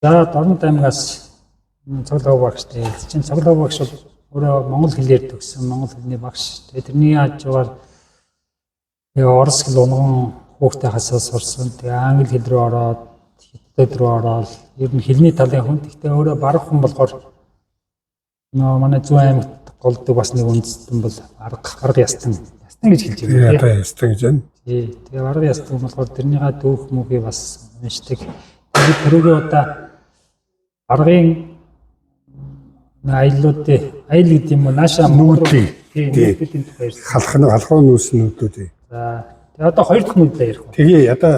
За Дорнод аймгаас цоглог багштай. Чин цоглог багш бол өөрөө монгол хэлээр төгссөн монгол хэлний багш. Тэгээ тэрний хажуугаар тэгээ орос хэл унган хүүхдээ хасаа сурсан. Тэгээ англи хэл рүү ороод хятад руу ороод ер нь хэлний талын хүн. Гэхдээ өөрөө барах хүн болохоор манай Зүүн аймагт голддог бас нэг үндэстэн бол арга ястан гэж хэлж байгаа. Одоо ястан гэж байна. Тий. Тэгээ арга ястан болохоор тэрнийхээ дүүх мөгийг бас уншдаг. Тэгээд тэрүүгээ одоо аргын аяллууд аял гэдэг юм уу нааша нүүдийг нүүдийн тухай ярьсан. халахуун нүүс нүүдүүд. За тэгээ одоо хоёр дахь нүүдлээ ярих уу? Тэгээ одоо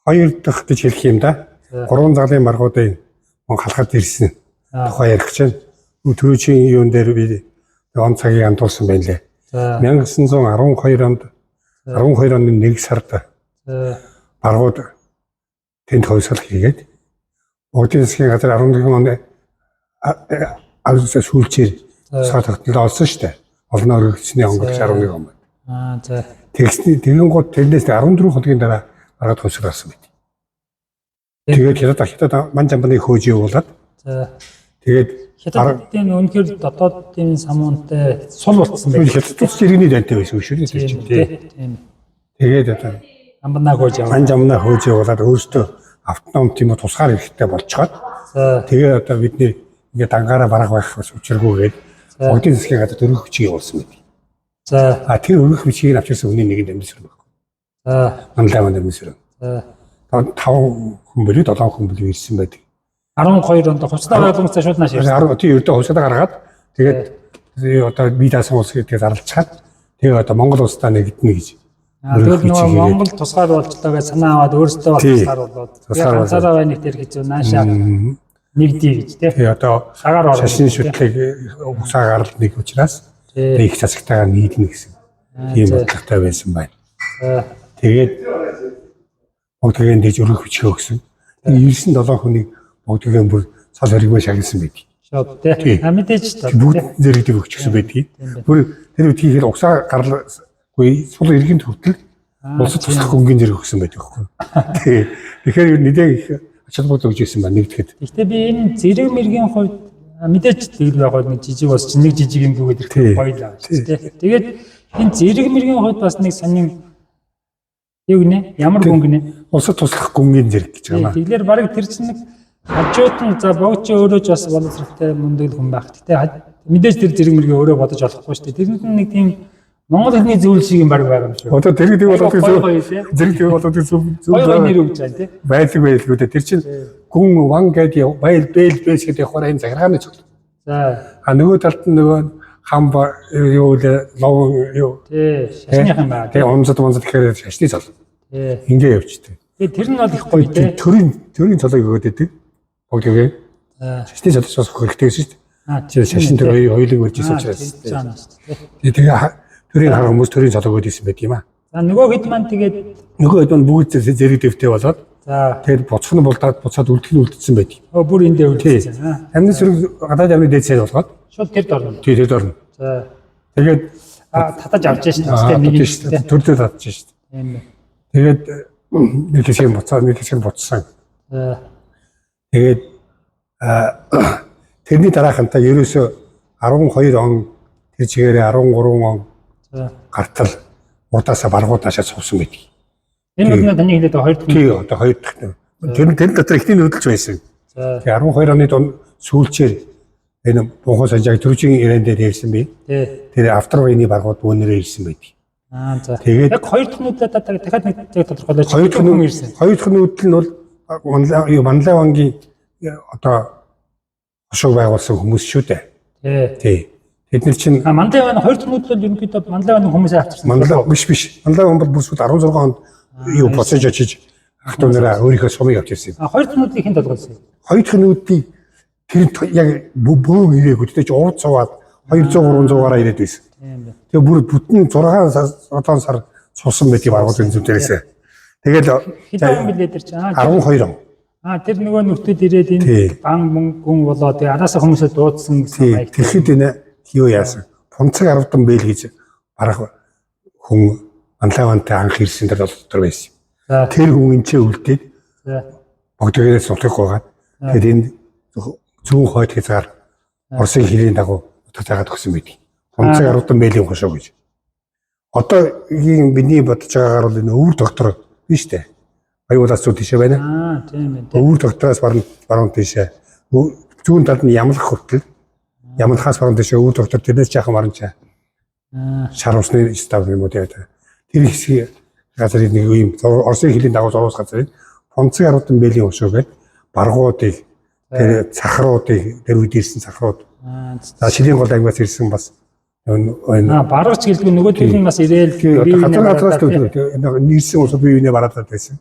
хоёр дахь гэж хэлэх юм да. Гурван загалын маргуудын халахад ирсэн тухай ярих гэж байна. Түрүүчийн юун дээр би он цагийг андуулсан байна лээ. 1912 онд 12 оны 1 сард маргууд тэнд хойсол хийгээд Будын засгийн газар 11 оны авсаа сүүлчээр сар тогтнол олсон шүү дээ. Олон оргилсны онгоц 11 он байна. За. Тэгэн гот тэрнээс 14 хоногийн дараа маргаад хойсол гарсан байт. Тэгээд хятад манжамбаны хөөж явуулаад. За. Тэгээд хятадын үнэхээр дотоодын самуунтай сул болцсон байх. Хятад тус иргэний дантай байсан шүү дээ. Тийм. Тэгээд одоо амбанаа хөөж явуулаад. манжамнаа хөөж явуулаад өөртөө автоном тийм тусгаар хэрэгтэй болцоход. Тэгээд одоо бидний ингээд дангаараа барах байх бас учиргүйгээд Будын засгийн газар өргөх хүчийг явуулсан байт. За. Тэр өргөх хүчийг авчирсан хүний нэг амьсрал байхгүй. За. Манлайван амьсрал. За. 5 хүн болоо 7 хүн болоо ирсэн байдаг. 12 онд хувцастай байгууламжтай шууд нааш ирсэн. 10 тийм ердөө хувцасаа гаргаад тэгээд одоо бие даасан улс гэдгийг зарлцгаад тэгээд одоо Монгол улстай нэгдэнэ гэж. Тэгээд нөгөө Монгол тусгаар болчлоо гэж санаа аваад өөрсдөө бас тусгаар болоод ганцаараа байна нэг төр гэж наашаа нэгдий гэж тийм. Тэгээд одоо шашин шүтлэг усаа гарал нэг учраас их засагтайгаа нийлнэ гэсэн тийм бодлоготой байсан байна. Тэгээд бүгдгийн дэж өргөх хүчээ өгсөн. 97 хүний бүгдгийн бүр цал хоригмоо шагнасан байдаг. Шууд тийм. Мэдээж та бүгд зэрэгдэг өгчихсөн байдаг. Бүр тэр үтгийг хэл усаа гарлгүй сул иргэн төвтөл улсад туслах гүнгийн зэрэг өгсөн байдаг байхгүй. Тэгэхээр нэгэн их ач холбогдол өгж ирсэн байна нэгдэхэд. Гэхдээ би энэ зэрэг мэргийн хувьд мэдээж тэгэл байгаа нэг жижиг бас нэг жижиг юм гээд ирэх гоёлаа шүү дээ. Тэгээд энэ зэрэг мэргийн хувьд бас нэг сонин юу гинэ? Ямар гүн гинэ? Улсад туслах гүнгийн зэрэг гэж байна. Тэгэхээр барыг тэр чинь нэг хажууд нь за богч өөрөө ч бас боловсралтай мундаг хүн байх. Гэтэ мэдээж тэр зэрэг мэргийн өөрөө бодож олохгүй шүү дээ. Тэрэнд нэг тийм монгол хэлний зүйл шиг юм баг байгаа юм шүү. Одоо зэрэг болоод зэрэг болоод зүйл нэр өгч байгаа тийм. Байлгүй дээ. Тэр чинь гүн ван гэдэг байл бэлс гэдэг явахаар энэ захиргааны цогц. За. Нөгөө талд нь нөгөө хамба юу л лов юу. Тий, шашныхан байна. Тэгээ онцод гэхээр шашны цол. Тий. Ингээ явчихдаг. Тэгээ тэр нь бол их гоё тий. Төрийн цолыг өгөөд идэг. Бүгдгээ. Шашны цолч бас хэрэгтэй шүү дээ. Чи шашин төр хоёулыг үржсэн учраас. Тэгээ төрийн хар хүмүүс төрийн цолог өгөөд исэн байт юм аа. За нөгөө хэд маань тэгээд нөгөө хэд маань бүгд зэрэг дэвтэй болоод за тэгээд буцах нь булдаад буцаад үлдсэн байт. Бүр эндээ үлдсэн. Амны зэрэг гадаад амны дээдсээ болгоод шууд тэр дорно. Тий, тэр дорно. За. Тэгээд татаж авч шээ нэг юм төрлөө татаж шээ. Тийм. Тэгээд нэг хэсэг буцаад нэг хэсэг буцсан. За. Тэгээд тэрний дараахантай ерөөсө 12 он тэр чигээрээ 13 он гартал урдаасаа баргуудаашаа суусан байдаг. Энэ нь таны хэлээд хоёр дахь. Тий, одоо хоёр дахь. Тэр дотор ихний нүүдэлж байсан. За. Тэгээ 12 оны дунд сүүлчээр энэ бунхан санжааг төрөчийн ирээн дээр ирсэн би. Тэр авторвайны баргууд бөөнөрөө ирсэн байдаг. За. Тэгээд яг хоёр дахь нүүдлээ дахиад нэг цаг тодорхойлооч. Хоёр дахь нүүдэл нь бол Манлайвангийн одоо хошуу байгуулсан хүмүүс шүү дээ. Тий. Тэд нар чинь Манлайван хоёр дахь нүүдэл бол ерөнхийдөө Манлайваны хүмүүсээ авчирсан. Биш. Манлайван бол бүр 16 онд юу процесс очиж ах トゥ нараа өөрийнхөө сумыг авч ирсэн юм. Хоёр дахь нүүдлийг хэн толгойсон? Хоёр дахь нүүдлийг тэр яг бөөн ирээгүй тэгэж урд цуваад 200 300-аараа ирээд байсан. Тэгээ бүр бүтэн 6 сар цусан байдгийг байгуулгын зүгээрээс. Тэгэл хэдэн билээ тэр чинь 12 он. Тэр нөгөө нүхтэд ирээд энэ бан мөнгөн болоо тэгээ араасаа хүмүүсээ дуудсан гэсэн байг. Тэгэхэд энэ юу яасан? Пунцаг 10 бэл гэж барах хүн Манлайвантай анх ирсэн дээр дотор байсан. Тэр хүн энэ ч үлдээд бүгдээрээ сулхах байгаад Тэгээд энэ зүүн хойд хязгаар Оросын хилийн дагуу утга заагаад өгсөн байдаг. Онцгой 10 мailing хошоо гэж. Одоогийн бидний бодож байгаагаар бол энэ өвөр доктор биш үү? Аюулаас зүү тийшээ байна. Тийм ээ. Өвөр доктороос баруун тийшээ. Зүүн талд нь ямлах хүртэл. Ямлахаас баруун тийшээ өвөр доктор тэрнээс жаахан маранчаа. Шар усны став юм уу тэгээд. Тэр хэсгийг газрын нэг юм Оросын хилийн дагуу зурвас газрын онцгой 10 мailing хошоо гэдэг баргуудыг тэр цахруудыг тэр үед ирсэн цахрууд. За шилийн гол ангиас ирсэн бас баргач гэлгүй нөгөө төл нь бас ирээл газраас нэрсэн ус биений бараад байсан.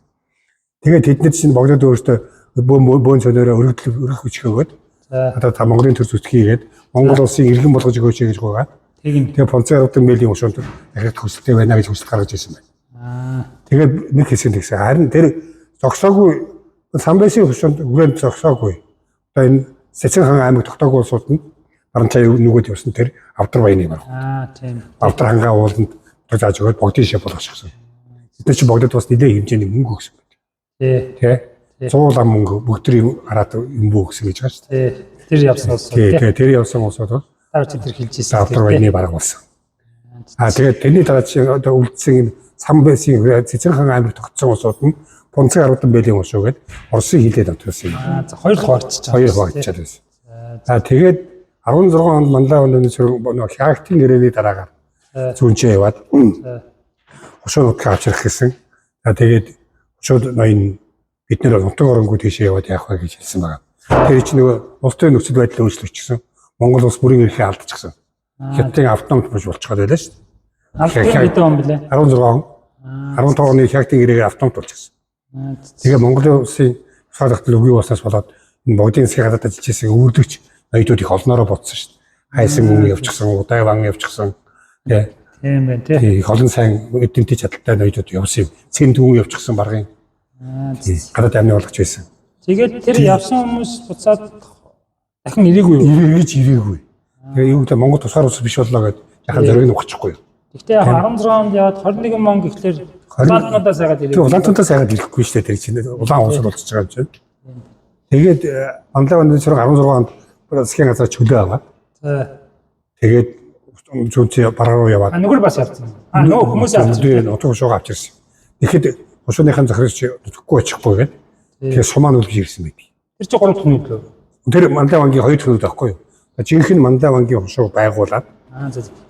Тэгээд тэднэр чинь богдод өөртөө бөөн цонороо өргөх хүчгөөд одоо та Монголын төр зүтгийгээд Монгол улсын иргэн болгож өгөөч гэж байгаа. Тэгээ Понцгой 10 мailing ушуунд дахиад хүсэлтэй байна гэж хүсэл гаргаж ирсэн байна. Тэгээд нэг хэсэг тэгсэн. Харин тэр зогсоогүй Самбайсын хушуунд үрээнд зогсоогүй. Одоо энэ Цэцэн хаан аймаг тогтоогүй улсууд нь Баранчаа нөгөөд явсан тэр Авдар баяны баг. Тийм. Авдар хангаа ууланд зааж өгөөд богдын шив болгочихсон. Бид чинь богдод бас нэлээд хэмжээний мөнгө өгсөн байна. Тэ. 100 лам мөнгө бүгдрийг хараад юм бүү гэсэн гэж байгаа шүү дээ. Тэр явсан улсууд. Тэр явсан улсууд тавч тэр хэлжсэн. Авдар баяны баг болсон. Тэгээд тэрний дараа чинь одоо үлдсэн энэ Самбайсын Цэцэн хаан аймаг тогтсон улсууд нь Понцгой 10 мailing ушуу гээд Оросын хилээд авчихсан юм. За хоёр хувааччихсан. Хоёр хувааччихсан байсан. За тэгээд 16 онд Манлай өнөөний цэрэг хягтын нэрний дараагаар зүүнчээ яваад хушуу нутгаа авчрах гэсэн. За тэгээд хушууд ноён бид нэр нутаг оронгууд тийшээ яваад явах вэ гэж хэлсэн байгаа. Тэр чинь нөгөө улсын нөхцөл байдал өөрчлөгдчихсөн. Монгол улс бүрийн эрхээ алдчихсан. Хятадын автономт болж болчиход байлаа шүү дээ. Алдсан хэдэн он блэ? 16 он. 15 оны хягтын ирээгээр автономт болчихсон. Тэгээ Монголын улсын тусгай тогтол үгүй болсноос болоод энэ богдын засгийн гадаад ажиллаж байсан өвөрдөгч ноёдууд их олноороо бодсон шүү дээ. Хайсан мөнгө явчихсан, удай ван явчихсан. Тийм байна тий. Их олон сайн эдэнтэй чадaltaй ноёдууд явсан юм. Цэн дүүн явчихсан баргын. Гадаад амны болгож байсан. Тэгээд тэр явсан хүмүүс буцаад дахин ирээгүй юу? Ирээж ирээгүй. Тэгээ юу гэдэг Монгол тусгаар улс биш боллоо гэдэг яхаа зориг нь ухчихгүй. Гэхдээ 16 онд яваад 21 мөн гэхлээр улаантуудаас сайгаад ирээ. Тэгээ улаантуудаас сайгаад ирэхгүй шүү дээ тэр чинь улаан улсад болчихж байгаа юм чинь. Тэгээд Манлай өнөөний цэрэг 16 онд засгийн газар чөлөө аваад. Тэгээд зүүнчээ бараа руу яваад. Нүгэр бас явсан. Нөө хүмүүс явсан. Утга шуугаа авчирсан. Тэгэхэд хушууныхаа захирагч төхгүй очихгүй гэдэг. Тэгээ сумаа нүлж ирсэн байдаг. Тэр чинь 3 дахь нүд лөө. Тэр Манлай вангийн 2 дахь нүд байхгүй юу? Жинхэнэ Манлай вангийн хушуу байгуулад.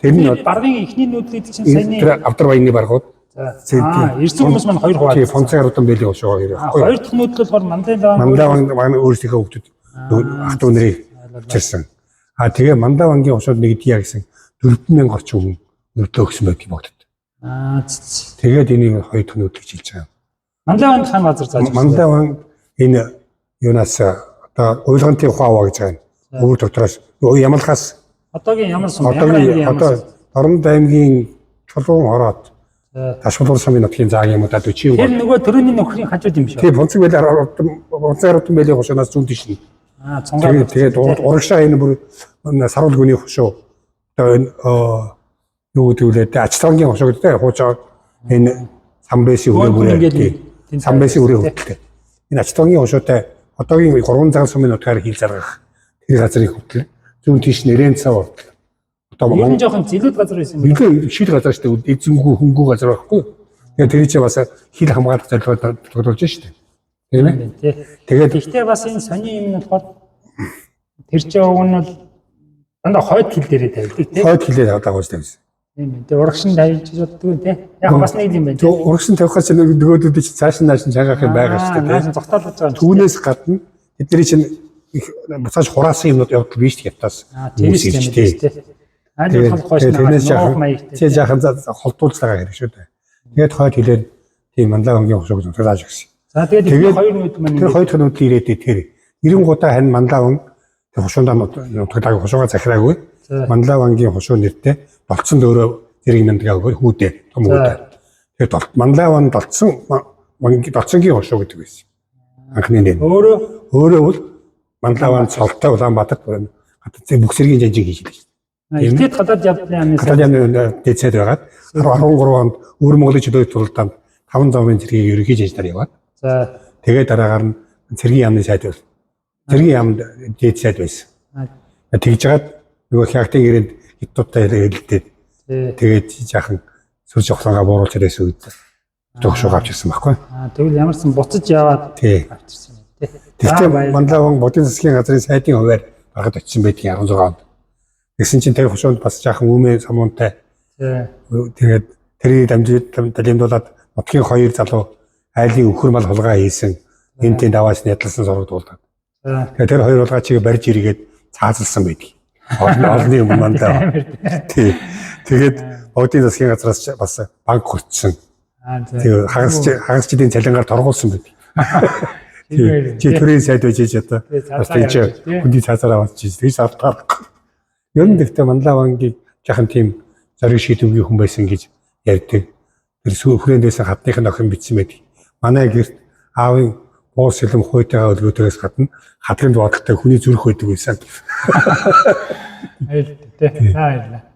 Тэр нь баргын ихний нүдлүүд чинь саяны тэр Авдар баяны баргууд. Ирсэн хүмүүс маань 2 хуваа. Тийм Понцгой 10 мailing хушуугаа ирээ. 2 дахь нүд бол Манлай ван өөрсдийнхөө хүүхдүүд ах トゥ нарыг авчирсан. Тэгээ Манлай вангийн хушууд нэг дия гэсэн 4000 орчим хүн нөлөө өгсөн байдаг богдод. Тэгээд энийг 2 дахь нүд гэж хэлж байгаа. Манлай ванд хаан газар зааж. Манлай ван энэ юунаас одоо уйлгантын ухааваа гэж байгаа. Өвөр доктороос ямалхаас одоогийн ямар сум одоо Орон аймгийн чулуун ороод Ташбулуур сумын нутгийн заагийн юм удаа 40 тэр нөгөө төрөний нөхрийн хажууд юм шүү. Тийм Понцгой 10 мailing хушуунаас зүүн тийш нь. Тэгээд урагшаа энэ бүр саруулгүйний хушуу одоо энэ юу гэдэг вэ? Ачтангийн хушуу гэдэг хууч энэ Самбайсын үрээ Самбайсын үрээ хөвтөлтэй. Энэ ачтангийн хушуутай одоогийн 3 цагаан сумын нутгаар хил заргах тэр газрын хөвтөл зүүн тийш нэрэн цав урд. Одоо энэ жоохон зилүүд газар байсан юм. Нэг шил газар шүү дээ. Эзэнгүү хөнгүү газар байхгүй. Тэгээд тэр чинь бас хил хамгаалах зорилгоор тогтоолж шүү дээ. Тийм ээ. Тэгээд гэхдээ бас энэ сони юм нь болохоор тэр чинь уг нь бол дандаа хойд хил дээрээ тавьдаг тийм. Хойд хилээр хадагаас тавьсан. Тийм ээ. Тэгээд урагшин тавьж боддгоо тийм. Яг бас нэг юм байна. Тэгээд урагшин тавихаас нөгөөдүүд чинь цааш нааш чангаах юм байгаа шүү дээ. Тийм. Зогтоолж байгаа юм. Түүнээс гадна тэдний чинь буцааж хураасан юмнууд явдал биш хятаас. Тийм тийм. Аль болох хойш тий жаахан холдуулцаагаа хэрэг шүү дээ. Тэгээд хойд хилээр тийм Манлай вангийн хушууг зааж өгсөн. За тэгээд хоёр нүд маань тэр хоёр нүд ирээд тэр 90 гутаа харин Манлай ван тэр хушуундаа нутагтайг хушуугаа захираагүй. Манлай вангийн хушуу нэртэй болцсон дөөрөө зэрэг нэмдгээ өгөөр хүүдээ том хүүдээ. Тэгээд Манлай ван болцсон вангийн болцсонгийн хушуу гэдэг байсан. Анхны нэр. Өөрөө бол Манлай ван цолтой Улаанбаатарт гадаад бүх зэргийн жанжиг хийж хэлсэн. Ихэд гадаад явдлын гадаад дэцээд байгаад 13 онд өвөр Монголын чөлөөт тулдаанд 5 замын цэргийг ерөнхий жижигдаар яваад. За тэгээд дараагаар нь цэргийн яамны сайд бол Тэргийн яамд дээд сайд байсан. Тэгж жагаад нөгөө хягтын гэрээнд хятадтай хэлэлдээд тэгээд жаахан сүр жохлонгаа бууруулж ирээс үед төгшөө авч ирсэн байхгүй. Тэгвэл ямарсан буцаж яваад авчирсан юм тий. Тэгтээ Манлаван бодит засгийн газрын сайдын хуваар гаргад очсон байдгийн 16 онд. Тэгсэн чинь тэр хушуунд бас жаахан үмээ самуунтай. Тэгээд тэрийг дамжуулаад нутгийн хоёр залуу айлын өхөр мал хулгай хийсэн. Энтийн даваас нэтлсэн сургуулиуд. Тэгээд тэр хоёр хулгай чигээ барьж иргээд цаазалсан байдгийг. Олны юм Манлав. Тий. Тэгээд бодит засгийн газраас бас банк хүртсэн. Тэгээд хагасчдын цалингаар торгуулсан байдаг. Чи төрийн сайд байж одоо бас тийч хүндий цаазаар аваад чи тийч автаар. Ер нь гэхдээ Манлавангийн жахан тийм зориг шийдвэрийн хүн байсан гэж ярьдаг. Тэр хүрээндээс хатных нь охин бичсэн байдаг. Манай гэрт аавын уус сэлэм хуйтайгаа өлгөөдөөс гадна хадрын бодлоготой хүний зүрх байдаг байсан. Баярлалаа.